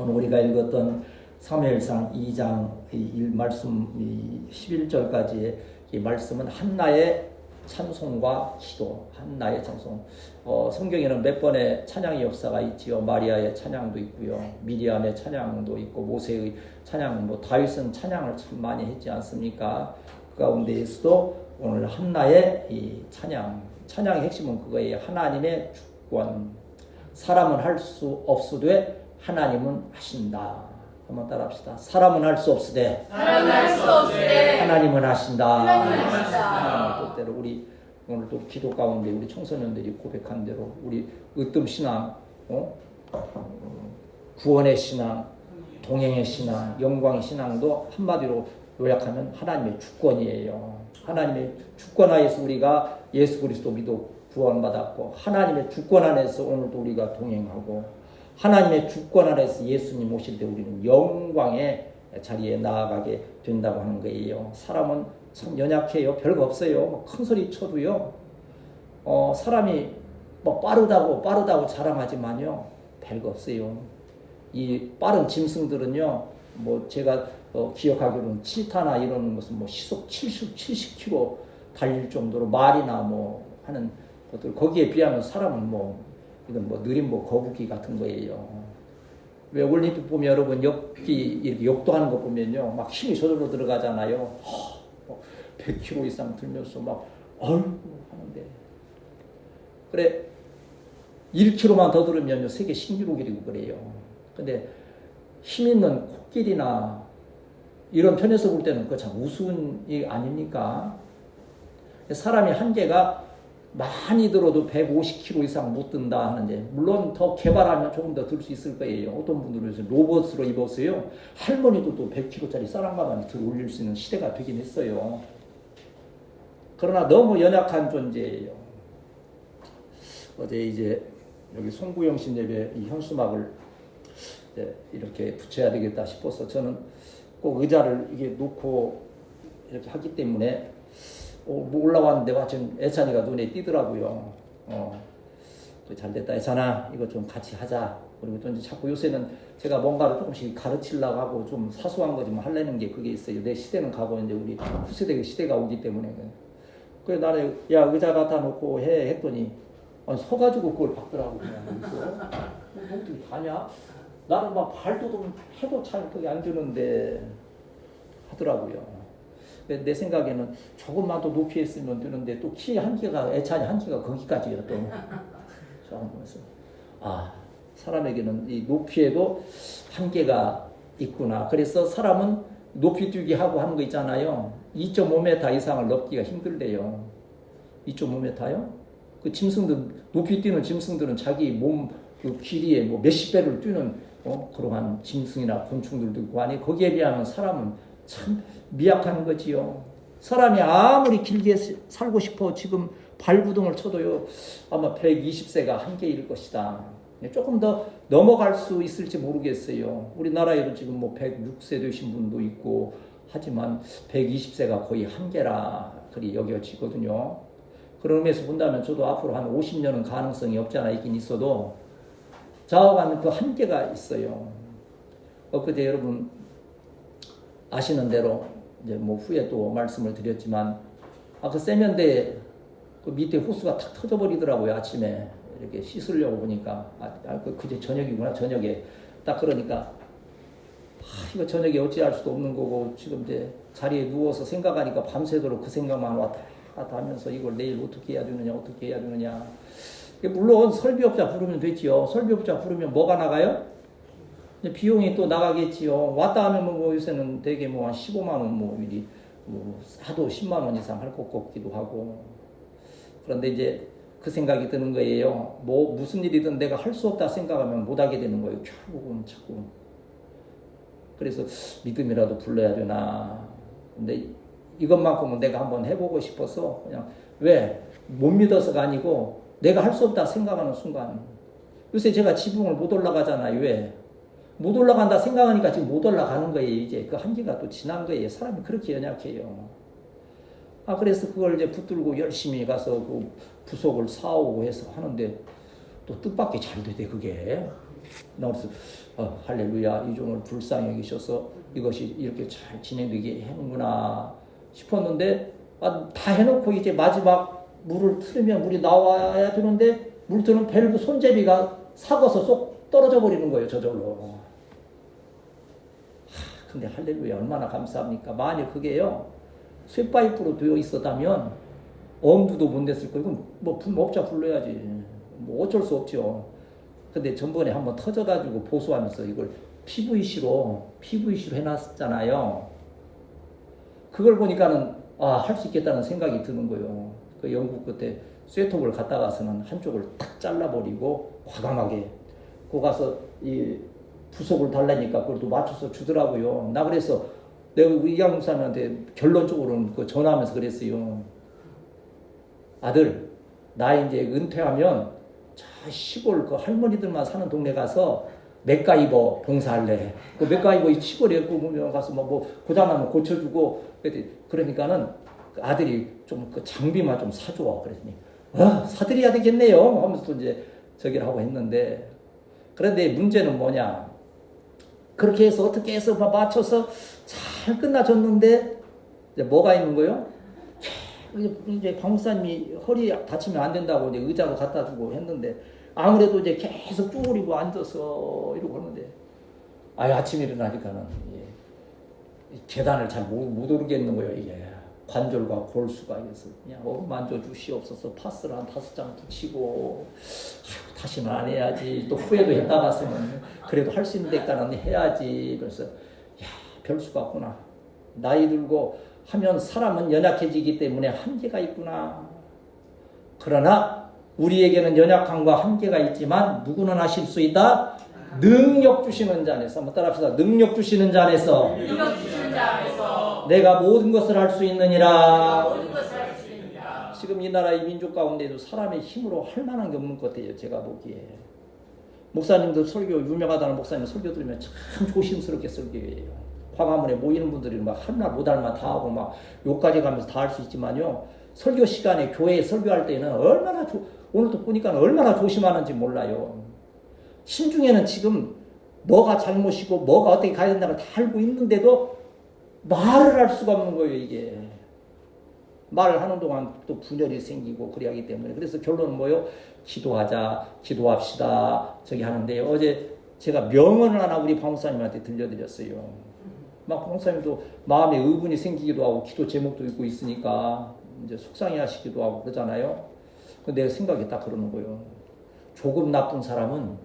오늘 우리가 읽었던 사무엘상 2장 말씀 11절까지의 이 말씀은 한나의 찬송과 기도, 한나의 찬송. 성경에는 몇 번의 찬양의 역사가 있지요. 마리아의 찬양도 있고요, 미리암의 찬양도 있고, 모세의 찬양, 다윗은 찬양을 참 많이 했지 않습니까? 그 가운데에서도 오늘 한나의 이 찬양의 핵심은 그거예요. 하나님의 주권. 사람은 할 수 없으되 하나님은 하신다. 한번 따라합시다. 사람은 할 수 없으되 하나님은 하신다. 뜻대로 우리 오늘 또 기도 가운데 우리 청소년들이 고백한 대로 우리 으뜸 신앙, 구원의 신앙, 동행의 신앙, 영광의 신앙도 한마디로 요약하면 하나님의 주권이에요. 하나님의 주권 하에서 우리가 예수 그리스도 믿어 구원받았고, 하나님의 주권 안에서 오늘도 우리가 동행하고, 하나님의 주권 안에서 예수님 오실 때 우리는 영광의 자리에 나아가게 된다고 하는 거예요. 사람은 참 연약해요. 별거 없어요. 큰 소리 쳐도요, 사람이 빠르다고 자랑하지만요, 별거 없어요. 이 빠른 짐승들은요, 제가 기억하기로는 치타나 이런 것은 시속 70km 달릴 정도로 말이나 하는 것들, 거기에 비하면 사람은 이건 느린 거북이 같은 거예요. 왜 올림픽 보면 여러분 이렇게 역도하는 거 보면요, 막 힘이 저절로 들어가잖아요. 100km 이상 들면서 하는데, 그래 1km만 더 들으면요 세계 신기록이고 그래요. 근데 힘 있는 코끼리나 이런 편에서 볼 때는 그거 참 우스운 일 아닙니까? 사람이 한계가 많이 들어도 150km 이상 못 든다 하는데, 물론 더 개발하면 조금 더 들 수 있을 거예요. 어떤 분들은 로봇으로 입었어요. 할머니도 또 100kg짜리 쌀한가마니 들어 올릴 수 있는 시대가 되긴 했어요. 그러나 너무 연약한 존재예요. 어제 이제 여기 송구영 씨 예배 이 현수막을 이렇게 붙여야 되겠다 싶어서 저는 꼭 의자를 이게 놓고 이렇게 하기 때문에 올라왔는데 지금 애찬이가 눈에 띄더라고요. 잘 됐다 애찬아, 이거 좀 같이 하자. 그리고 또 이제 자꾸 요새는 제가 뭔가를 조금씩 가르치려고 하고 좀 사소한 거 좀 하려는 게 그게 있어요. 내 시대는 가고 이제 우리 후세대 시대가 오기 때문에. 그래 나는 야 의자 갖다 놓고 해 했더니 서가지고 그걸 박더라고. 그냥 어떻게 가냐? 나는 막 발도 좀 해도 잘 그게 안 주는데 하더라고요. 내 생각에는 조금만 더 높이 했으면 되는데 또 키 한계가, 애찬이 한계가 거기까지예요. 또 보면서 사람에게는 이 높이에도 한계가 있구나. 그래서 사람은 높이 뛰기 하고 하는 거 있잖아요. 2.5m 이상을 넘기가 힘들대요. 2.5m요? 그 짐승들, 높이 뛰는 짐승들은 자기 몸 그 길이에 몇십 배를 뛰는 그러한 짐승이나 곤충들도 있고 하니, 거기에 비하면 사람은 참 미약한 거지요. 사람이 아무리 길게 살고 싶어 지금 발구둥을 쳐도요, 아마 120세가 한계일 것이다. 조금 더 넘어갈 수 있을지 모르겠어요. 우리나라에도 지금 106세 되신 분도 있고 하지만 120세가 거의 한계라 그리 여겨지거든요. 그런 의미에서 본다면 저도 앞으로 한 50년은 가능성이 없지 않아 있긴 있어도 좌우가는 그 한계가 있어요. 엊그제 여러분 아시는 대로 이제 후에 또 말씀을 드렸지만, 그 세면대 그 밑에 호스가 탁 터져버리더라고요. 아침에 이렇게 씻으려고 보니까 그제 저녁이구나. 저녁에 딱 그러니까 이거 저녁에 어찌할 수도 없는 거고, 지금 이제 자리에 누워서 생각하니까 밤새도록 그 생각만 왔다 갔다 하면서 이걸 내일 어떻게 해야 되느냐. 물론 설비업자 부르면 되지요. 설비업자 부르면 뭐가 나가요? 비용이 또 나가겠지요. 왔다 하면 요새는 되게 한 15만 원 일이 하도 10만 원 이상 할 것 같기도 하고. 그런데 이제 그 생각이 드는 거예요. 무슨 일이든 내가 할 수 없다 생각하면 못 하게 되는 거예요. 결국은 자꾸. 그래서 믿음이라도 불러야 되나. 근데 이것만큼은 내가 한번 해보고 싶어서 그냥 왜? 못 믿어서가 아니고 내가 할 수 없다 생각하는 순간. 요새 제가 지붕을 못 올라가잖아요. 왜? 못 올라간다 생각하니까 지금 못 올라가는 거예요. 이제 그 한계가 또 지난 거예요. 사람이 그렇게 연약해요. 그래서 그걸 이제 붙들고 열심히 가서 그 부속을 사오고 해서 하는데 또 뜻밖의 잘 되대 그게. 나 그래서 할렐루야, 이 종을 불쌍히 여기셔서 이것이 이렇게 잘 진행되게 하는구나 싶었는데 다 해놓고 이제 마지막 물을 틀으면 물이 나와야 되는데 물 트는 밸브 손잡이가 삭아서 쏙 떨어져 버리는 거예요, 저절로. 근데 할렐루야, 얼마나 감사합니까? 만일 그게요 쇠파이프로 되어 있었다면 엄두도 못 냈을 거예요. 그럼 뭐 업자 불러야지. 뭐 어쩔 수 없죠. 근데 전번에 한번 터져가지고 보수하면서 이걸 PVC로 해놨잖아요. 그걸 보니까는 할 수 있겠다는 생각이 드는 거예요. 그 영국 끝에 쇠톱을 갖다 가서는 한쪽을 딱 잘라버리고 과감하게 거 가서 이 부속을 달라니까 그걸 또 맞춰서 주더라고요. 나 그래서 내가 우리 이양 목사님한테 결론적으로는 그 전화하면서 그랬어요. 아들, 나 이제 은퇴하면 저 시골 그 할머니들만 사는 동네 가서 맥가이버 봉사할래. 그 맥가이버 시골에 보면 가서 뭐 고장나면 고쳐주고 그러니까는 그 아들이 좀 그 장비만 좀 사줘. 그랬더니 사드려야 되겠네요. 하면서 또 이제 저기를 하고 했는데 그런데 문제는 뭐냐? 그렇게 해서 어떻게 해서 맞춰서 잘 끝나줬는데 이제 뭐가 있는 거예요? 이제 강목사님이 허리 다치면 안 된다고 이제 의자로 갖다 주고 했는데 아무래도 이제 계속 쪼그리고 앉아서 이러고 하는데 아침에 일어나니까는 계단을 잘 못 오르겠는 거예요. 이게 관절과 골수가 있어서 그냥 만져 주시옵소서. 파스를 한 5장 붙이고 다시는 안 해야지. 또 후회도 했다 갔으면 그래도 할 수 있는 데까지는 해야지. 그래서 별수가 없구나. 나이 들고 하면 사람은 연약해지기 때문에 한계가 있구나. 그러나 우리에게는 연약함과 한계가 있지만 누구는 하실 수 있다. 능력 주시는 자 안에서. 한번 따라합시다. 능력 주시는 자 안에서. 내가 모든 것을 할 수 있느니라. 지금 이 나라의 민족 가운데도 사람의 힘으로 할 만한 게 없는 것 같아요. 제가 보기에. 목사님들 설교 유명하다는 목사님 설교 들으면 참 조심스럽게 설교해요. 광화문에 모이는 분들이 막 한날 못할만 다 하고 막 욕까지 가면서 다 할 수 있지만요. 설교 시간에 교회에 설교할 때는 얼마나 오늘도 보니까 얼마나 조심하는지 몰라요. 심중에는 지금 뭐가 잘못이고 뭐가 어떻게 가야 된다는 걸 다 알고 있는데도 말을 할 수가 없는 거예요. 이게 말을 하는 동안 또 분열이 생기고 그래야 하기 때문에 그래서 결론은 뭐예요? 기도합시다 저기 하는데 어제 제가 명언을 하나 우리 박목사님한테 들려드렸어요. 막 박목사님도 마음에 의분이 생기기도 하고 기도 제목도 읽고 있으니까 이제 속상해하시기도 하고 그러잖아요. 근데 내 생각이 딱 그러는 거예요. 조금 나쁜 사람은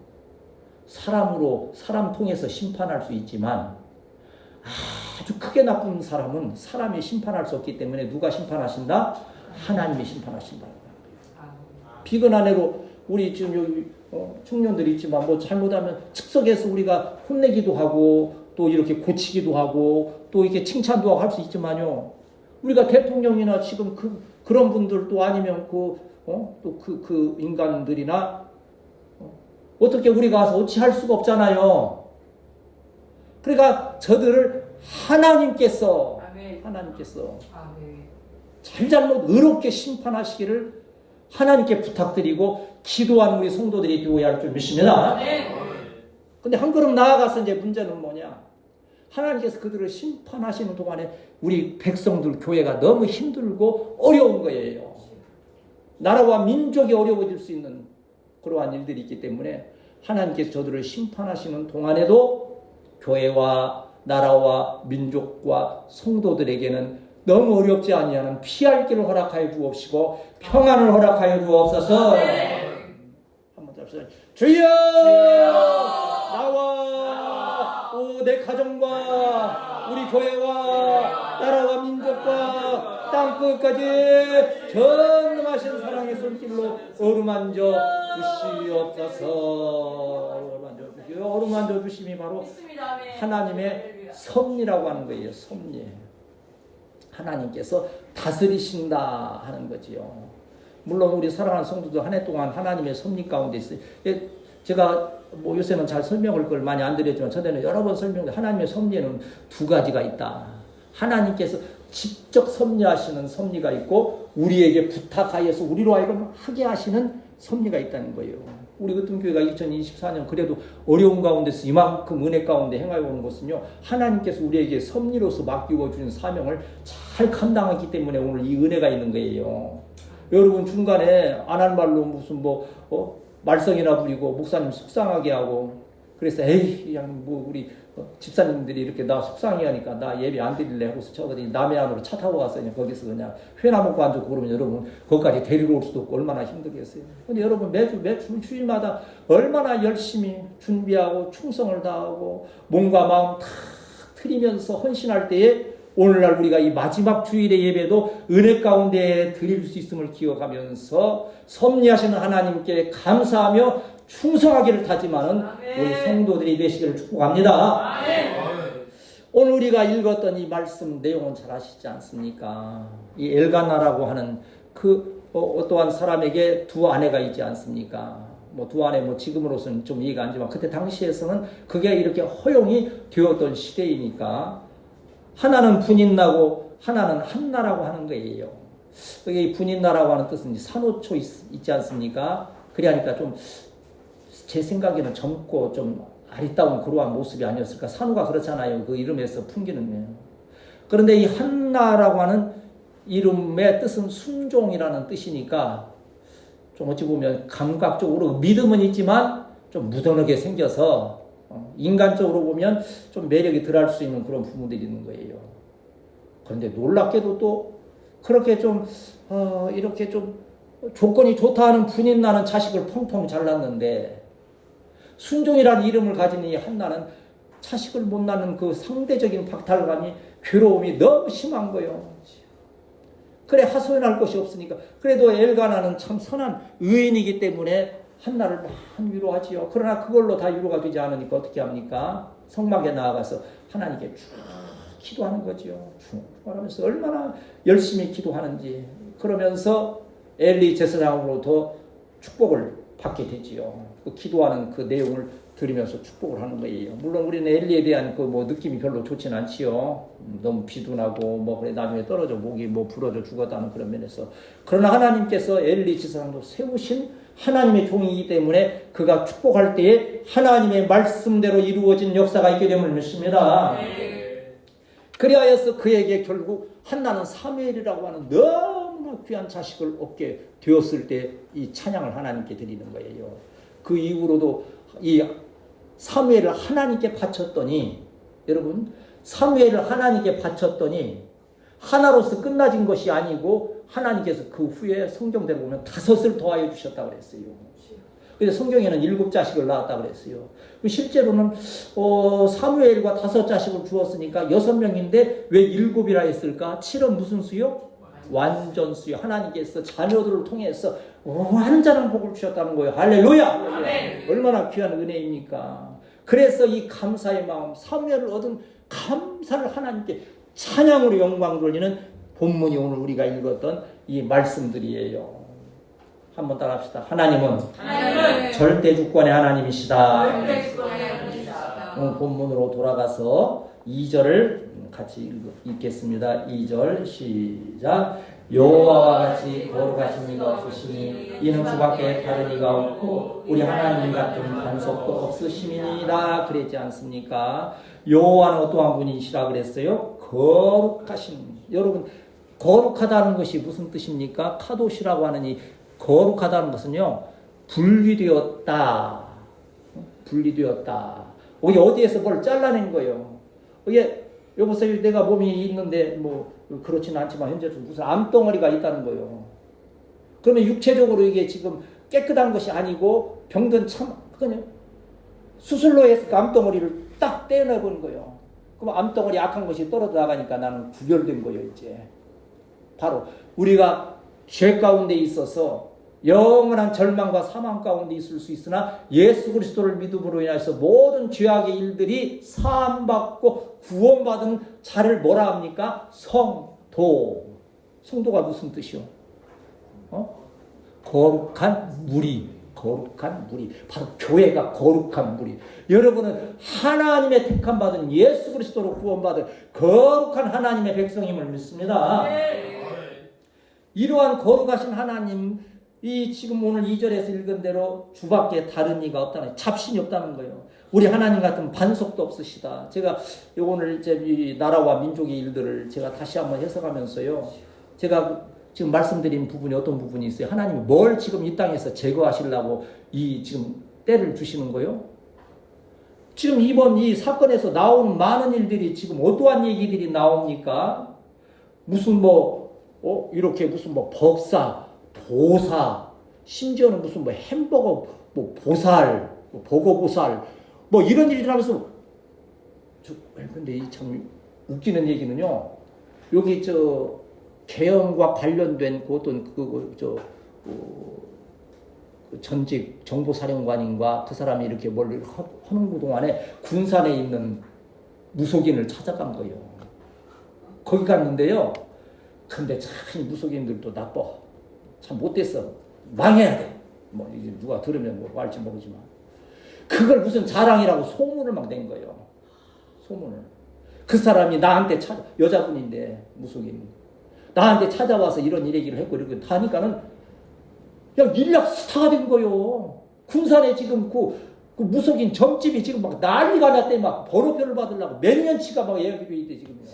사람 통해서 심판할 수 있지만 아주 크게 나쁜 사람은 사람이 심판할 수 없기 때문에 누가 심판하신다? 하나님이 심판하신다. 비근한 애로 우리 지금 여기 청년들이 있지만 뭐 잘못하면 즉석에서 우리가 혼내기도 하고 또 이렇게 고치기도 하고 또 이렇게 칭찬도 하고 할 수 있지만요. 우리가 대통령이나 지금 그런 분들 또 아니면 그 인간들이나 어떻게 우리가 가서 어찌할 수가 없잖아요. 그러니까 저들을 하나님께서 잘잘못 의롭게 심판하시기를 하나님께 부탁드리고 기도하는 우리 성도들이 되어야 할 줄 믿습니다. 근데 한 걸음 나아가서 이제 문제는 뭐냐? 하나님께서 그들을 심판하시는 동안에 우리 백성들 교회가 너무 힘들고 어려운 거예요. 나라와 민족이 어려워질 수 있는 그러한 일들이 있기 때문에 하나님께서 저들을 심판하시는 동안에도 교회와 나라와 민족과 성도들에게는 너무 어렵지 아니하는 피할 길을 허락하여 주옵시고 평안을 허락하여 주옵소서. 한번 잡시다. 주여 나와 내 가정과 우리 교회와 나라와 민족과 땅끝까지 전능하신 사랑의 손길로 어루만져 주시옵소서. 어루만져 주심이 바로 하나님의 섭리라고 하는 거예요. 섭리. 하나님께서 다스리신다 하는 거지요. 물론 우리 사랑하는 성도도 한 해 동안 하나님의 섭리 가운데 있어요. 제가 뭐 요새는 잘 설명을 그걸 많이 안 드렸지만 전에는 여러 번 설명을 하나님의 섭리에는 두 가지가 있다. 하나님께서 직접 섭리하시는 섭리가 있고 우리에게 부탁하여서 우리로 하여금 하게 하시는 섭리가 있다는 거예요. 우리 으뜸교회가 2024년 그래도 어려운 가운데서 이만큼 은혜 가운데 행하여 오는 것은요, 하나님께서 우리에게 섭리로서 맡기고 주신 사명을 잘 감당하기 때문에 오늘 이 은혜가 있는 거예요. 여러분 중간에 안 한 말로 무슨 말썽이나 부리고 목사님 속상하게 하고, 그래서 에이 그냥 우리 집사님들이 이렇게 나 속상해 하니까 나 예배 안 드릴래 하고서 저거더니 남해 안으로 차 타고 가서 그냥 거기서 그냥 회나 먹고 앉고 그러면 여러분 거기까지 데리러 올 수도 없고 얼마나 힘들겠어요. 근데 여러분 매주 주일마다 얼마나 열심히 준비하고 충성을 다하고 몸과 마음 다 틀이면서 헌신할 때에 오늘날 우리가 이 마지막 주일의 예배도 은혜 가운데 드릴 수 있음을 기억하면서 섭리하시는 하나님께 감사하며 충성하기를 다짐하는 우리 성도들이 되시기를 축복합니다. 오늘 우리가 읽었던 이 말씀 내용은 잘 아시지 않습니까? 이 엘가나라고 하는 그 어떠한 사람에게 두 아내가 있지 않습니까? 두 아내 지금으로서는 좀 이해가 안 되지만 그때 당시에서는 그게 이렇게 허용이 되었던 시대이니까 하나는 분인나고 하나는 한나라고 하는 거예요. 이 분인나라고 하는 뜻은 산호초 있지 않습니까? 그러니까 좀 제 생각에는 젊고 좀 아리따운 그러한 모습이 아니었을까. 산호가 그렇잖아요. 그 이름에서 풍기는 거예요. 그런데 이 한나라고 하는 이름의 뜻은 순종이라는 뜻이니까 좀 어찌 보면 감각적으로 믿음은 있지만 좀 무던하게 생겨서 인간적으로 보면 좀 매력이 덜할 수 있는 그런 부분들이 있는 거예요. 그런데 놀랍게도 또 그렇게 좀 이렇게 좀 조건이 좋다 하는 분인 나는 자식을 펑펑 잘 낳는데, 순종이라는 이름을 가진 이 한나는 자식을 못 낳는 그 상대적인 박탈감이, 괴로움이 너무 심한 거예요. 그래 하소연할 것이 없으니까. 그래도 엘가나는 참 선한 의인이기 때문에 한나를 많이 위로하지요. 그러나 그걸로 다 위로가 되지 않으니까 어떻게 합니까? 성막에 나아가서 하나님께 쭉 기도하는 거죠. 쭉 말하면서 얼마나 열심히 기도하는지. 그러면서 엘리 제사장으로부터 축복을 받게 되지요. 그 기도하는 그 내용을 들으면서 축복을 하는 거예요. 물론 우리는 엘리에 대한 느낌이 별로 좋지는 않지요. 너무 비둔하고 그래 나중에 떨어져 목이 부러져 죽었다는 그런 면에서. 그러나 하나님께서 엘리 제사장도 세우신 하나님의 종이기 때문에 그가 축복할 때에 하나님의 말씀대로 이루어진 역사가 있게 됨을 믿습니다. 그리하여서 그에게 결국 한나는 사무엘이라고 하는 너무나 귀한 자식을 얻게 되었을 때 이 찬양을 하나님께 드리는 거예요. 그 이후로도 이 사무엘을 하나님께 바쳤더니, 여러분 사무엘을 하나님께 바쳤더니 하나로서 끝나진 것이 아니고 하나님께서 그 후에 성경대로 보면 5을 더하여 주셨다고 그랬어요. 그래서 성경에는 7자식을 낳았다고 그랬어요. 실제로는 사무엘과 5자식을 주었으니까 6명인데 왜 7이라 했을까? 7은 무슨 수요? 완전 수요. 하나님께서 자녀들을 통해서 완전한 복을 주셨다는 거예요. 할렐루야! 네. 얼마나 귀한 은혜입니까? 그래서 이 감사의 마음, 사무엘을 얻은 감사를 하나님께 찬양으로 영광 돌리는 본문이 오늘 우리가 읽었던 이 말씀들이에요. 한번 따라합시다. 하나님은 절대 주권의 하나님이시다. 오늘 본문으로 돌아가서 2절을 같이 읽겠습니다. 2절 시작. 여호와와 같이 거룩하신 이가 없으시니 이는 주밖에 다른 이가 없고 우리 하나님 같은 반석도 없으심이니라 그랬지 않습니까? 여호와는 어떠한 분이시라 그랬어요? 거룩하신. 여러분 거룩하다는 것이 무슨 뜻입니까? 카도시라고 하는 이 거룩하다는 것은요, 분리되었다. 분리되었다. 이게 어디에서 뭘 잘라낸 거예요. 이게 여보세요, 내가 몸이 있는데 그렇지는 않지만 현재 무슨 암덩어리가 있다는 거예요. 그러면 육체적으로 이게 지금 깨끗한 것이 아니고 병든 그냥 수술로 해서 그 암덩어리를 딱 떼어내버린 거예요. 그럼 암덩어리 악한 것이 떨어져 나가니까 나는 구별된 거예요. 이제 바로 우리가 죄 가운데 있어서 영원한 절망과 사망 가운데 있을 수 있으나 예수 그리스도를 믿음으로 인해서 모든 죄악의 일들이 사함받고 구원받은 자를 뭐라 합니까? 성도. 성도가 무슨 뜻이요? 거룩한 무리. 거룩한 무리. 바로 교회가 거룩한 무리. 여러분은 하나님의 택함 받은 예수 그리스도로 구원받은 거룩한 하나님의 백성임을 믿습니다. 이러한 거룩하신 하나님 이 지금 오늘 2절에서 읽은 대로 주밖에 다른 이가 없다는, 잡신이 없다는 거예요. 우리 하나님 같은 반석도 없으시다. 제가 오늘 이제 이 나라와 민족의 일들을 제가 다시 한번 해석하면서요, 제가 지금 말씀드린 부분이 어떤 부분이 있어요? 하나님이 뭘 지금 이 땅에서 제거하시려고 이 지금 때를 주시는 거예요? 지금 이번 이 사건에서 나오는 많은 일들이 지금 어떠한 얘기들이 나옵니까? 무슨 이렇게 무슨 법사, 보사, 심지어는 무슨 햄버거, 보살, 버거보살, 이런 일들 하면서, 근데 이 참 웃기는 얘기는요, 여기 개헌과 관련된 어떤 전직 정보사령관인가 그 사람이 이렇게 뭘 하는 동안에 군산에 있는 무속인을 찾아간 거예요. 거기 갔는데요. 근데 참 무속인들도 나빠. 참 못됐어. 망해야 돼. 이제 누가 들으면 뭐 할지 모르지만. 그걸 무슨 자랑이라고 소문을 막 낸 거예요. 소문을. 그 사람이 나한테 여자분인데, 무속인. 나한테 찾아와서 이런 얘기를 했고, 이렇게 하니까는, 그냥 일약 스타가 된 거요. 군산에 지금 그 무속인 점집이 지금 막 난리가 났대. 막 번호표를 받으려고 몇 년치가 막 예약이 돼 있대, 지금요.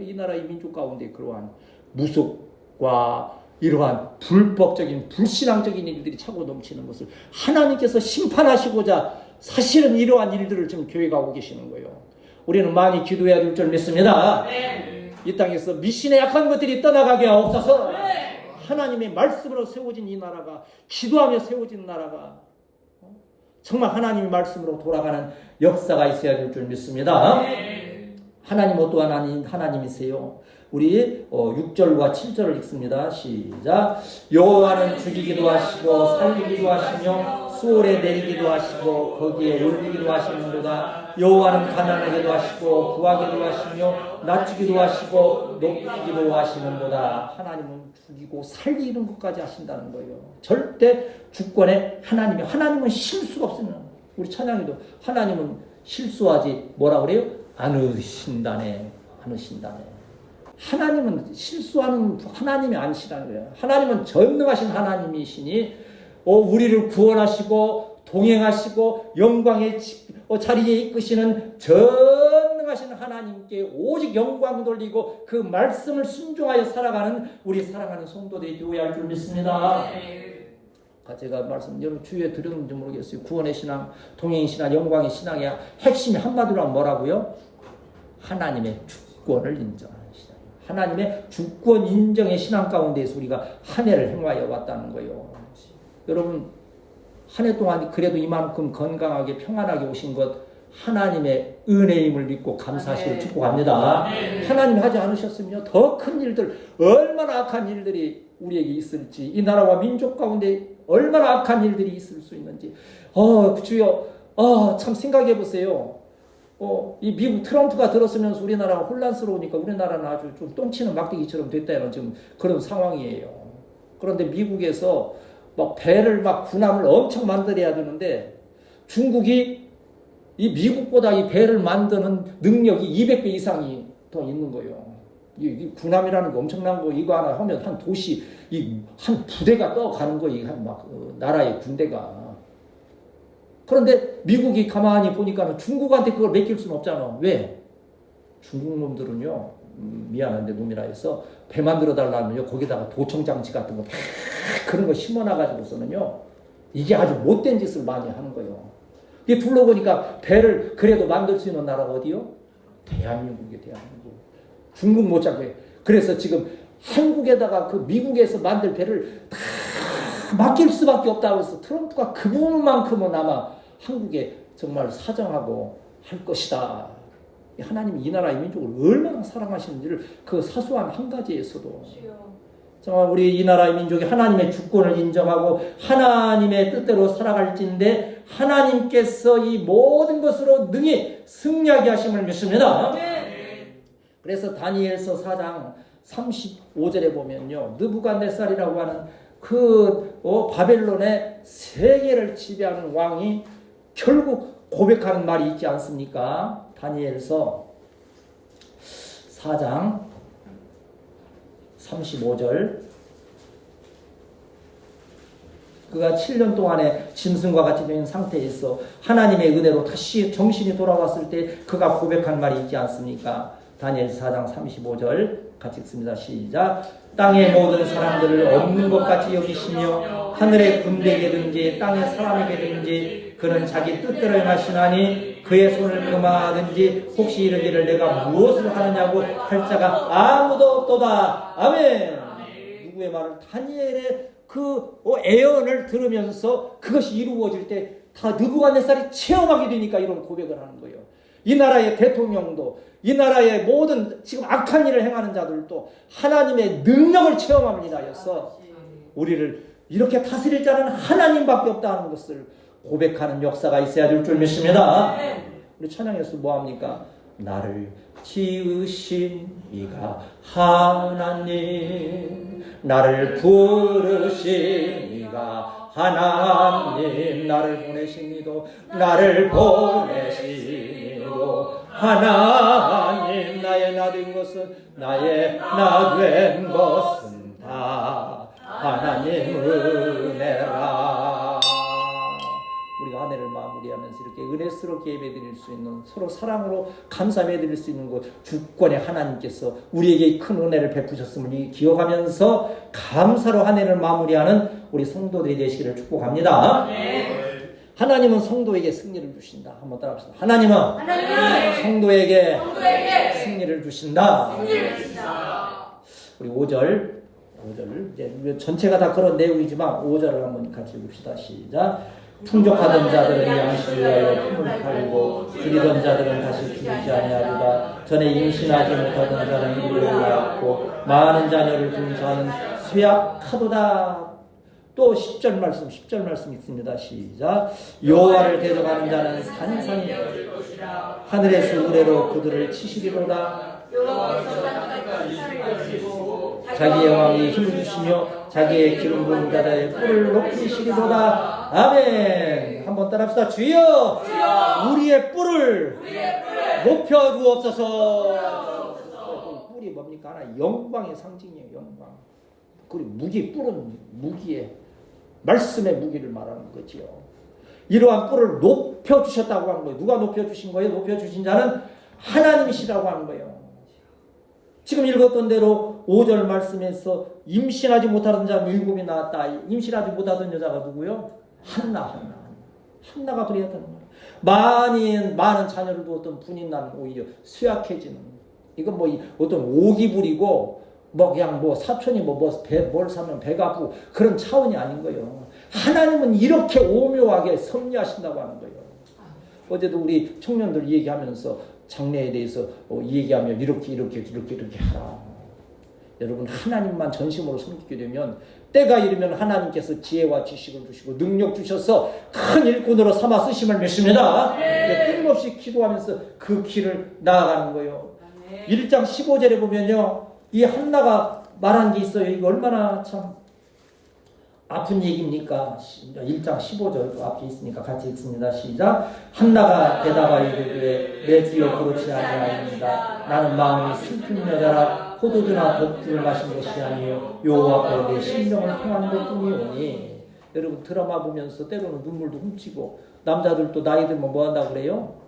이 나라의 민족 가운데 그러한 무속과 이러한 불법적인, 불신앙적인 일들이 차고 넘치는 것을 하나님께서 심판하시고자 사실은 이러한 일들을 지금 교회가 하고 계시는 거예요. 우리는 많이 기도해야 될 줄 믿습니다. 네. 이 땅에서 미신의 약한 것들이 떠나가게 하옵소서. 네. 하나님의 말씀으로 세워진 이 나라가, 기도하며 세워진 나라가 정말 하나님의 말씀으로 돌아가는 역사가 있어야 될 줄 믿습니다. 네. 하나님 어떠한 하나님이세요? 우리 6절과 7절을 읽습니다. 시작. 여호와는 죽이기도 하시고 살리기도 하시며 수월에 내리기도 하시고 거기에 올리기도 하시는도다. 여호와는 가난하게도 하시고 부하게도 하시며 낮추기도 하시고 높이기도 하시는도다. 하나님은 죽이고 살리는 것까지 하신다는 거예요. 절대 주권에 하나님은 실수가 없으면, 우리 찬양이도 하나님은 실수하지 뭐라 그래요? 않으신다네. 하나님은 실수하는 하나님이 아니시라는 거예요. 하나님은 전능하신 하나님이시니 우리를 구원하시고 동행하시고 영광의 자리에 이끄시는 전능하신 하나님께 오직 영광 돌리고 그 말씀을 순종하여 살아가는 우리 사랑하는 성도들이 되어야 할 줄 믿습니다. 제가 말씀 여러분 주위에 들었는지 모르겠어요. 구원의 신앙, 동행의 신앙, 영광의 신앙의 핵심이 한마디로 하면 뭐라고요? 하나님의 주권을 인정하는 신앙. 하나님의 주권 인정의 신앙 가운데에서 우리가 한 해를 행하여 왔다는 거예요. 여러분 한 해 동안 그래도 이만큼 건강하게 평안하게 오신 것 하나님의 은혜임을 믿고 감사하시고 축복합니다. 하나님이 하지 않으셨으면 더 큰 일들, 얼마나 악한 일들이 우리에게 있을지, 이 나라와 민족 가운데 얼마나 악한 일들이 있을 수 있는지 주여 참 생각해 보세요. 이 미국 트럼프가 들었으면서 우리나라가 혼란스러우니까 우리나라는 아주 좀 똥치는 막대기처럼 됐다는 지금 그런 상황이에요. 그런데 미국에서 막 배를 군함을 엄청 만들어야 되는데 중국이 이 미국보다 이 배를 만드는 능력이 200배 이상이 더 있는 거예요. 이 군함이라는 거 엄청난 거, 이거 하나 하면 한 도시, 한 부대가 떠가는 거예요. 나라의 군대가. 그런데 미국이 가만히 보니까는 중국한테 그걸 맡길 수는 없잖아. 왜? 중국 놈들은요, 미안한데 놈이라 해서 배 만들어 달라면요, 거기다가 도청장치 같은 거 그런 거 심어놔가지고서는요, 이게 아주 못된 짓을 많이 하는 거예요. 이게 둘러보니까 배를 그래도 만들 수 있는 나라가 어디요? 대한민국이에요, 대한민국. 중국 못 잡게. 그래서 지금 한국에다가 그 미국에서 만들 배를 다 맡길 수밖에 없다고 해서 트럼프가 그 부분만큼은 아마 한국에 정말 사정하고 할 것이다. 하나님이 이 나라의 민족을 얼마나 사랑하시는지를 그 사소한 한 가지에서도 정말 우리 이 나라의 민족이 하나님의 주권을 인정하고 하나님의 뜻대로 살아갈진데 하나님께서 이 모든 것으로 능히 승리하게 하심을 믿습니다. 그래서 다니엘서 4장 35절에 보면요, 느부갓네살이라고 하는 그 바벨론의 세계를 지배하는 왕이 결국 고백하는 말이 있지 않습니까? 다니엘서 4장 35절 그가 7년 동안의 짐승과 같이 된 상태에서 하나님의 은혜로 다시 정신이 돌아왔을 때 그가 고백한 말이 있지 않습니까? 다니엘 4장 35절 같이 읽습니다. 시작. 땅의 모든 사람들을 없는 것 같이 여기시며 하늘의 군대에든지 땅의 사람에게든지 그는 자기 뜻대로 행하시나니 그의 손을 금하든지 혹시 이르기를 내가 무엇을 하느냐고 할 자가 아무도 없도다. 아멘. 누구의 말을? 다니엘의 그 애언을 들으면서 그것이 이루어질 때 다 느부갓네살이 체험하게 되니까 이런 고백을 하는 거예요. 이 나라의 대통령도 이 나라의 모든 지금 악한 일을 행하는 자들도 하나님의 능력을 체험함을 인하여서 우리를 이렇게 다스릴 자는 하나님밖에 없다는 것을 고백하는 역사가 있어야 될 줄 믿습니다. 우리 찬양에서 뭐합니까? 나를 지으신 이가 하나님, 나를 부르신 이가 하나님, 나를 보내신 이도 나를 보내신 이도 하나님, 나의 나 된 것은 나의 나 된 것은 다 하나님 은혜라. 우리가 한 해를 마무리하면서 이렇게 은혜스럽게 예배드릴 수 있는, 서로 사랑으로 감사해드릴 수 있는 것, 주권의 하나님께서 우리에게 큰 은혜를 베푸셨음을 기억하면서 감사로 한 해를 마무리하는 우리 성도들이 되시기를 축복합니다. 하나님은 성도에게 승리를 주신다. 한번 따라합시다. 하나님은 성도에게 승리를 주신다. 우리 5절 이제 전체가 다 그런 내용이지만 5절을 한번 같이 읽읍시다. 시작. 풍족하던 자들은 양식을 위하여 품을 팔고 줄이던 자들은 다시 줄이지 아니하리라. 전에 임신하지 못하던 자는 이르게 낳았고 많은 자녀를 둔 자는 쇠약하도다. 또 10절 말씀 있습니다. 시작. 여호와를 대적하는 자는 산산이 하늘에서 우레로 그들을 치시리로다. 자기의 왕이 힘을 주시며 자기의 기름 부은 자의 뿔을 높이시리로다. 아멘. 한번 따라합시다. 주여, 우리의 뿔을 높여 주옵소서. 뿔이 뭡니까? 하나 영광의 상징이에요. 영광. 그리고 뿔은 무기의 말씀의 무기를 말하는 거지요. 이러한 뿔을 높여 주셨다고 하는 거예요. 누가 높여 주신 거예요? 높여 주신 자는 하나님이시라고 하는 거예요. 지금 읽었던 대로 5절 말씀에서 임신하지 못하던 자 7이 나왔다. 임신하지 못하던 여자가 누구요? 한나가 그랬다는 거예요. 많은 자녀를 두었던 분인 나는 오히려 쇠약해지는. 이건 뭐 어떤 오기 부리고 그냥 사촌이 뭘 사면 배가 아프고 그런 차원이 아닌 거예요. 하나님은 이렇게 오묘하게 섭리하신다고 하는 거예요. 어제도 우리 청년들 얘기하면서 장래에 대해서 얘기하며 이렇게 하라. 여러분, 하나님만 전심으로 섬기게 되면 때가 이르면 하나님께서 지혜와 지식을 주시고 능력 주셔서 큰 일꾼으로 삼아 쓰심을 믿습니다. 끊임없이 기도하면서 그 길을 나아가는 거예요. 1장 15절에 보면요, 이 한나가 말한 게 있어요. 이거 얼마나 참 아픈 얘기입니까? 1장 15절 앞에 있으니까 같이 읽습니다. 시작. 한나가 대답하여 이르되 내 주여 그렇지 아니하옵니다. 나는 마음이 슬픈 여자라 포도주나 독주를 마신 것이 아니요 여호와 앞에 내 심령을 통한 것뿐이오니. 여러분, 드라마 보면서 때로는 눈물도 훔치고, 남자들도 나이 들면 뭐 한다고 그래요?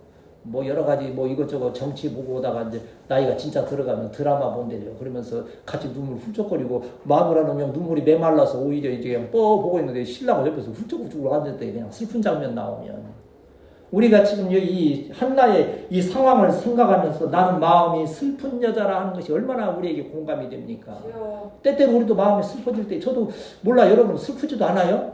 여러 가지 이것저것 정치 보고 오다가 이제 나이가 진짜 들어가면 드라마 본대요. 그러면서 같이 눈물 훌쩍거리고 마누라는 눈물이 메말라서 오히려 이제 그냥 보고 있는데 신랑은 옆에서 훌쩍훌쩍 앉았대. 그냥 슬픈 장면 나오면. 우리가 지금 이 한나의 이 상황을 생각하면서 나는 마음이 슬픈 여자라 하는 것이 얼마나 우리에게 공감이 됩니까? 때때로 우리도 마음이 슬퍼질 때, 저도 몰라, 여러분 슬프지도 않아요?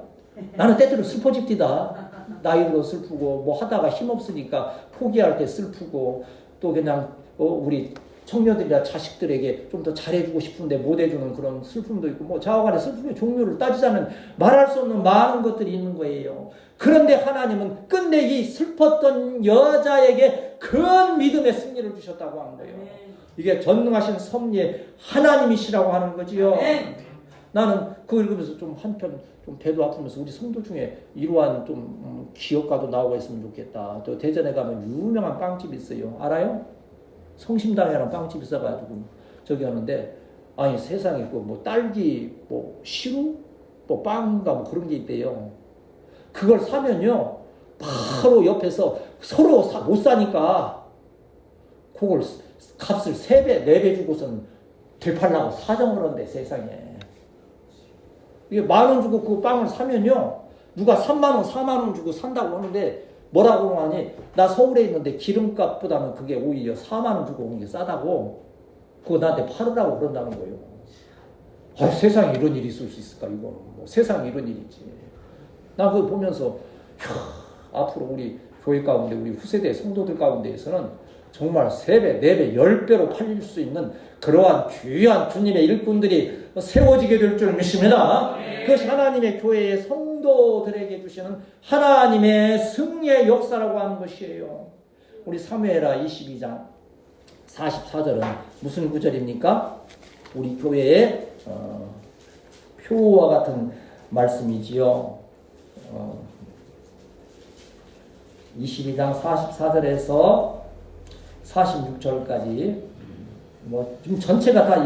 나는 때때로 슬퍼집디다. 나이도 슬프고 하다가 힘없으니까 포기할 때 슬프고, 또 그냥 우리 청년들이나 자식들에게 좀 더 잘해주고 싶은데 못해주는 그런 슬픔도 있고, 좌우간의 슬픔의 종류를 따지자면 말할 수 없는 많은 것들이 있는 거예요. 그런데 하나님은 끝내 이 슬펐던 여자에게 큰 믿음의 승리를 주셨다고 하는 거예요. 이게 전능하신 섭리의 하나님이시라고 하는 거지요. 나는 그거 읽으면서 좀 한편 좀 배도 아프면서 우리 성도 중에 이러한 좀 기업가도 나오고 있으면 좋겠다. 또 대전에 가면 유명한 빵집이 있어요. 알아요? 성심당이라는 빵집이 있어가지고 저기 하는데, 아니 세상에 딸기 시루 또 빵인가 뭐 그런 게 있대요. 그걸 사면요, 바로 옆에서 서로 못 사니까 그걸 값을 3배, 4배 주고선 되팔라고 사정을 한대, 세상에. 이게 10,000원 주고 그 빵을 사면요, 누가 3만원, 4만원 주고 산다고 하는데 뭐라고 하니, 나 서울에 있는데 기름값보다는 그게 오히려 4만원 주고 오는 게 싸다고 그거 나한테 팔으라고 그런다는 거예요. 아, 세상에 이런 일이 있을 수 있을까? 이거는 뭐 세상에 이런 일이 있지. 나 그거 보면서 앞으로 우리 교회 가운데, 우리 후세대 성도들 가운데에서는 정말 3배, 4배, 10배로 팔릴 수 있는 그러한 귀한 주님의 일꾼들이 세워지게 될 줄 믿습니다. 그것이 하나님의 교회의 성도들에게 주시는 하나님의 승리의 역사라고 하는 것이에요. 우리 사무엘하 22장 44절은 무슨 구절입니까? 우리 교회의 표와 같은 말씀이지요. 22장 44절에서 46절까지 뭐 지금 전체가 다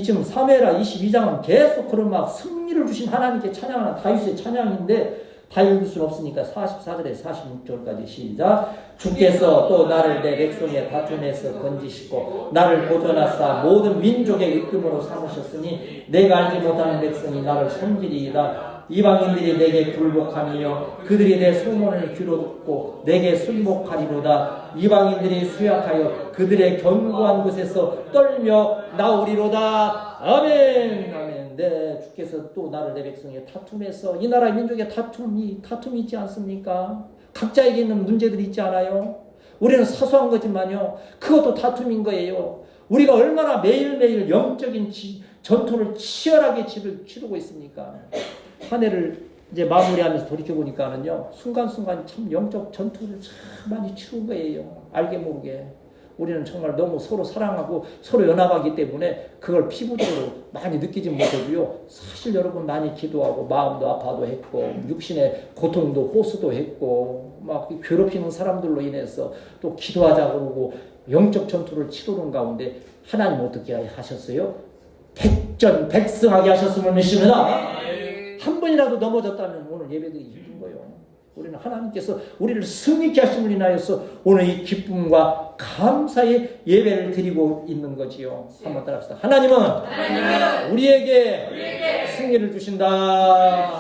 지금 사무엘하 22장은 계속 그런 막 승리를 주신 하나님께 찬양하는 다윗의 찬양인데 다 읽을 수는 없으니까 44절에서 46절까지 시작. 주께서 또 나를 내 백성의 다툼에서 건지시고 나를 보존하사 모든 민족의 으뜸으로 삼으셨으니 내가 알지 못하는 백성이 나를 섬기리이다. 이방인들이 내게 굴복하며 그들이 내 소문을 귀로 듣고 내게 순복하리로다. 이방인들이 수약하여 그들의 견고한 곳에서 떨며 나오리로다. 아멘. 아멘. 네, 주께서 또 나를 내 백성의 다툼에서, 이 나라 민족의 다툼이 있지 않습니까? 각자에게 있는 문제들이 있지 않아요? 우리는 사소한 거지만요, 그것도 다툼인 거예요. 우리가 얼마나 매일매일 영적인 전투를 치열하게 치르고 있습니까? 한 해를 이제 마무리하면서 돌이켜보니까는요, 순간순간 참 영적 전투를 참 많이 치른 거예요. 알게 모르게. 우리는 정말 너무 서로 사랑하고 서로 연합하기 때문에 그걸 피부적으로 많이 느끼지 못하고요. 사실 여러분 많이 기도하고 마음도 아파도 했고 육신의 고통도 호소도 했고 막 괴롭히는 사람들로 인해서 또 기도하자 그러고 영적 전투를 치르는 가운데 하나님 어떻게 하셨어요? 백전백승하게 하셨음을 믿습니다. 한 번이라도 넘어졌다면 오늘 예배드리기 힘든 거예요. 우리는 하나님께서 우리를 승리케 하심을 인하여서 오늘 이 기쁨과 감사의 예배를 드리고 있는 거지요. 한번 따라합시다. 하나님은 우리에게 승리를 주신다.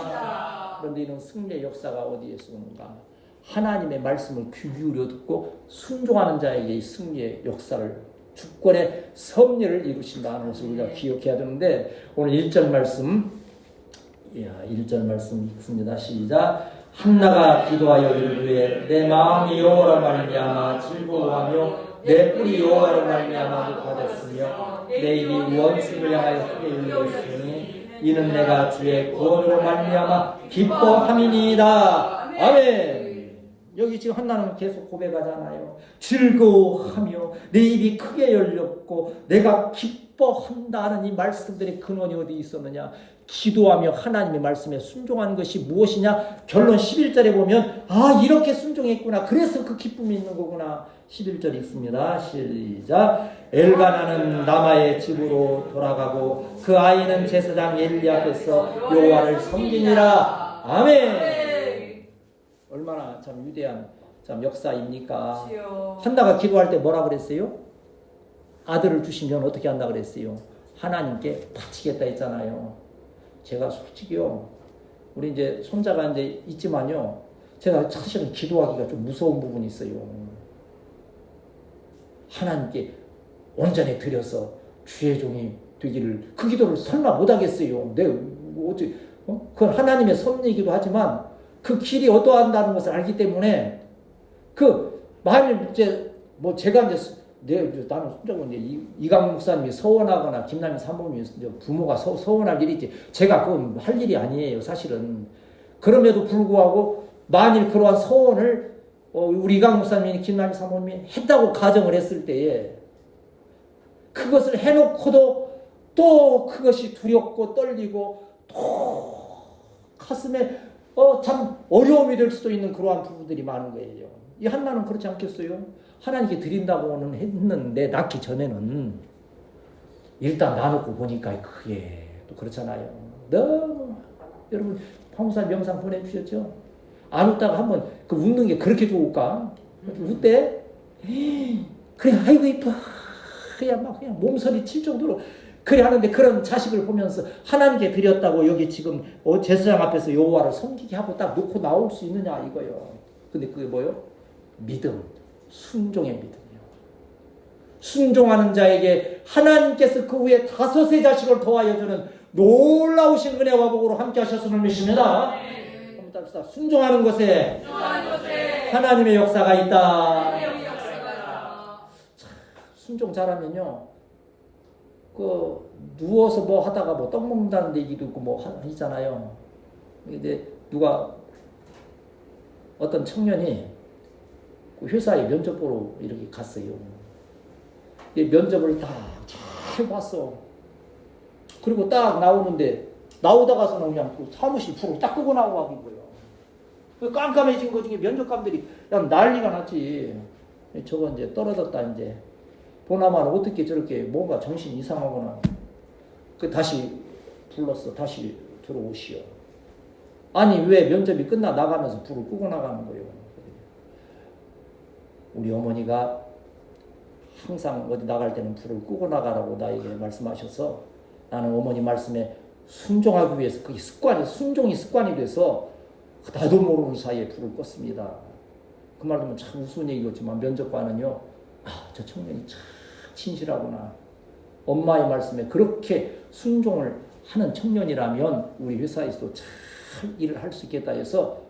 그런데 이런 승리의 역사가 어디에서 오는가? 하나님의 말씀을 귀 기울여 듣고 순종하는 자에게 이 승리의 역사를, 주권의 섭리를 이루신다는 것을 우리가 기억해야 되는데, 오늘 1절 말씀 1절 말씀 읽습니다. 시작. 한나가 기도하여 이르되 내 마음이 여호와로 말미암아 즐거워하며 내 뿔이 여호와로 말미암아 높아졌으며 내 입이 원수를 향하여 크게 열렸으니 이는 내가 주의 구원으로 말미암아 기뻐함이니이다. 아멘. 여기 지금 한나는 계속 고백하잖아요. 즐거워하며 내 입이 크게 열렸고 내가 기뻐한다는 이 말씀들의 근원이 어디 있었느냐? 기도하며 하나님의 말씀에 순종하는 것이 무엇이냐? 결론 11절에 보면 이렇게 순종했구나. 그래서 그 기쁨이 있는 거구나. 11절 읽습니다. 시작. 엘가나는 라마의 집으로 돌아가고 그 아이는 제사장 엘리 앞에서 여호와를 섬기니라. 아멘. 얼마나 참 위대한 참 역사입니까? 한나가 기도할 때 뭐라 그랬어요? 아들을 주시면 어떻게 한다 그랬어요? 하나님께 바치겠다 했잖아요. 제가 솔직히요, 우리 이제 손자가 이제 있지만요, 제가 사실은 기도하기가 좀 무서운 부분이 있어요. 하나님께 온전히 드려서 주의 종이 되기를, 그 기도를 설마 못하겠어요. 내가 어찌, 그건 하나님의 섭리이기도 하지만 그 길이 어떠한다는 것을 알기 때문에 만일 이제 뭐 제가 이제 나는 손자고 이제 이강 목사님이 서원하거나 김남희 사모님이 부모가 서원할 일이지 제가 그건 할 일이 아니에요, 사실은. 그럼에도 불구하고 만일 그러한 서원을 우리 이강 목사님이 김남희 사모님이 했다고 가정을 했을 때에 그것을 해놓고도 또 그것이 두렵고 떨리고 또 가슴에 참 어려움이 될 수도 있는 그러한 부분들이 많은 거예요. 이 한나는 그렇지 않겠어요? 하나님께 드린다고는 했는데 낳기 전에는 일단 나누고 보니까 그게 또 그렇잖아요. 너무 여러분 황우산 영상 보내주셨죠? 안 웃다가 한번 그 웃는 게 그렇게 좋을까? 웃대? 그래 아이고 이뻐. 그냥 막 그냥 몸서리 칠 정도로 그래 하는데 그런 자식을 보면서 하나님께 드렸다고 여기 지금 제사장 앞에서 여호와를 섬기게 하고 딱 놓고 나올 수 있느냐 이거요. 근데 그게 뭐요? 믿음, 순종의 믿음이요. 순종하는 자에게 하나님께서 그 후에 5의 자식을 더하여 주는 놀라우신 은혜와 복으로 함께 하셨음을 믿습니다. 순종하는 것에 하나님의 역사가 있다. 순종 잘하면요, 그 누워서 뭐 하다가 뭐 떡 먹는다는 얘기도 있고 뭐 하잖아요. 근데 누가 어떤 청년이 그 회사에 면접 보러 이렇게 갔어요. 면접을 다 잘 봤어. 그리고 딱 나오는데 나오다가서는 그냥 그 사무실 불을 딱 끄고 나오고 하는 거예요. 깜깜해진 거 중에 면접관들이 그냥 난리가 났지. 저거 이제 떨어졌다 이제. 보나마는 어떻게 저렇게 뭔가 정신이 이상하거나. 그 다시 불렀어. 다시 들어오시오. 아니 왜 면접이 끝나 나가면서 불을 끄고 나가는 거예요. 우리 어머니가 항상 어디 나갈 때는 불을 끄고 나가라고 나에게 말씀하셔서 나는 어머니 말씀에 순종하기 위해서 그게 습관이 순종이 습관이 돼서 나도 모르는 사이에 불을 껐습니다. 그 말 들으면 참 우스운 얘기였지만 면접관은요, 저 청년이 참 진실하구나. 엄마의 말씀에 그렇게 순종을 하는 청년이라면 우리 회사에서도 잘 일을 할 수 있겠다 해서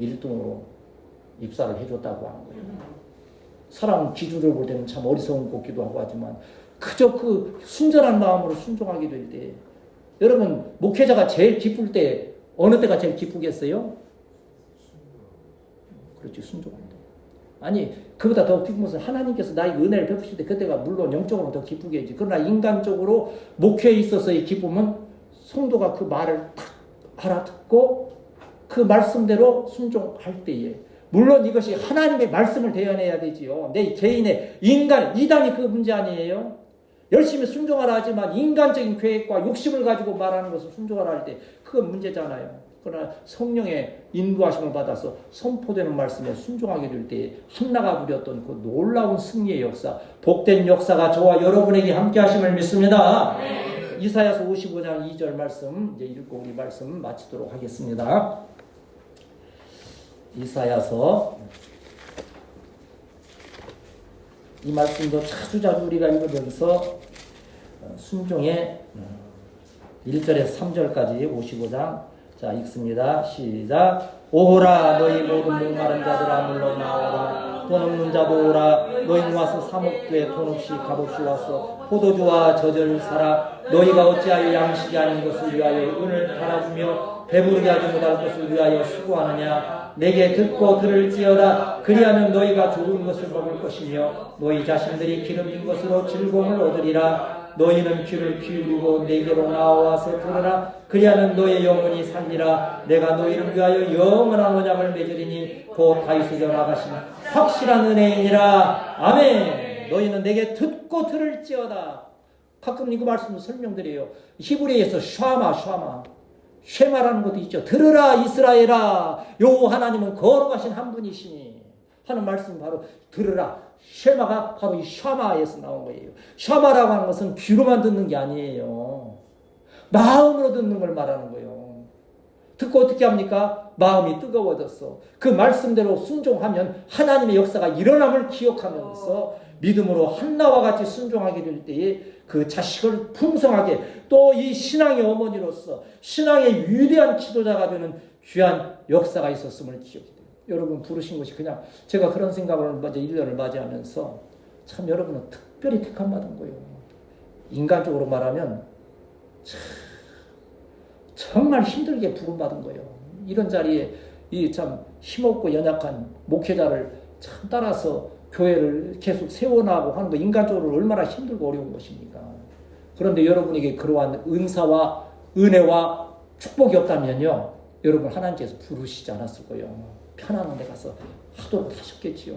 1등으로 입사를 해줬다고 하는 거예요. 사람 기준으로 볼 때는 참 어리석은 것 같기도 하고 하지만 그저 그 순전한 마음으로 순종하게 될 때, 여러분 목회자가 제일 기쁠 때 어느 때가 제일 기쁘겠어요? 그렇지, 순종합니다. 아니 그보다 더 기쁜 것은 하나님께서 나에게 은혜를 베푸실 때 그때가 물론 영적으로 더 기쁘게 하지. 그러나 인간적으로 목회에 있어서의 기쁨은 성도가 그 말을 탁 알아듣고 그 말씀대로 순종할 때에, 물론 이것이 하나님의 말씀을 대연해야 되지요. 내 개인의 인간 이단이 그 문제 아니에요. 열심히 순종하라 하지만 인간적인 계획과 욕심을 가지고 말하는 것을 순종하라 할 때 그건 문제잖아요. 그러나 성령의 인도하심을 받아서 선포되는 말씀에 순종하게 될 때 한나가 누렸던 그 놀라운 승리의 역사, 복된 역사가 저와 여러분에게 함께 하심을 믿습니다. 네. 이사야서 55장 2절 말씀 이제 읽고 우리 말씀 마치도록 하겠습니다. 이사야서 이 말씀도 자주자주 우리가 읽으면서 순종의 1절에서 3절까지 55장 자 읽습니다. 시작. 오라 너희 모든 목마른 자들아 물러나오라. 돈 없는 자도 오라. 너희 와서 사목교에 돈 없이 값없이 와서 포도주와 젖을 사라. 너희가 어찌하여 양식이 아닌 것을 위하여 은을 달아주며 배부르게 하지 못할 것을 위하여 수고하느냐. 내게 듣고 들을지어다. 그리하면 너희가 좋은 것을 먹을 것이며 너희 자신들이 기름진 것으로 즐거움을 얻으리라. 너희는 귀를 기울이고 내게로 나와서 들으라. 그리하면 너의 영혼이 살리라. 내가 너희를 위하여 영원한 언약을 맺으리니 곧 다윗에게 나가신 확실한 은혜이니라. 아멘. 너희는 내게 듣고 들을지어다. 가끔 이거 말씀을 설명드려요. 히브리에서 쉐마라는 것도 있죠. 들으라 이스라엘아, 요 하나님은 걸어가신 한 분이시니 하는 말씀 바로 들으라. 쉐마가 바로 이 샤마에서 나온 거예요. 샤마라고 하는 것은 귀로만 듣는 게 아니에요. 마음으로 듣는 걸 말하는 거예요. 듣고 어떻게 합니까? 마음이 뜨거워졌어. 그 말씀대로 순종하면 하나님의 역사가 일어남을 기억하면서 믿음으로 한나와 같이 순종하게 될 때에 그 자식을 풍성하게 또 이 신앙의 어머니로서 신앙의 위대한 지도자가 되는 귀한 역사가 있었음을 기억해 돼요. 여러분 부르신 것이 그냥 제가 그런 생각을 먼저 1년을 맞이하면서 참 여러분은 특별히 택함 받은 거예요. 인간적으로 말하면 정말 힘들게 부름받은 거예요. 이런 자리에 이 참 힘없고 연약한 목회자를 참 따라서 교회를 계속 세워나가고 하는 거 인간적으로 얼마나 힘들고 어려운 것입니까? 그런데 여러분에게 그러한 은사와 은혜와 축복이 없다면요, 여러분 하나님께서 부르시지 않았을 거예요. 편안한 데 가서 하도록 하셨겠지요.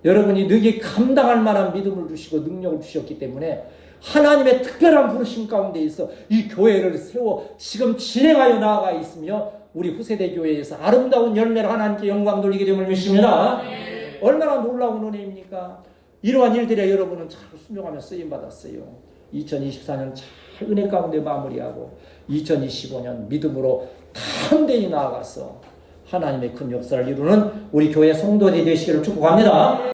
여러분이 너에게 감당할 만한 믿음을 주시고 능력을 주셨기 때문에 하나님의 특별한 부르심 가운데 있어 이 교회를 세워 지금 진행하여 나아가 있으며 우리 후세대 교회에서 아름다운 열매를 하나님께 영광 돌리게 됨을 믿습니다. 얼마나 놀라운 은혜입니까? 이러한 일들에 여러분은 잘 순종하며 쓰임받았어요. 2024년 잘 은혜 가운데 마무리하고 2025년 믿음으로 담대히 나아가서 하나님의 큰 역사를 이루는 우리 교회 성도들이 되시기를 축복합니다.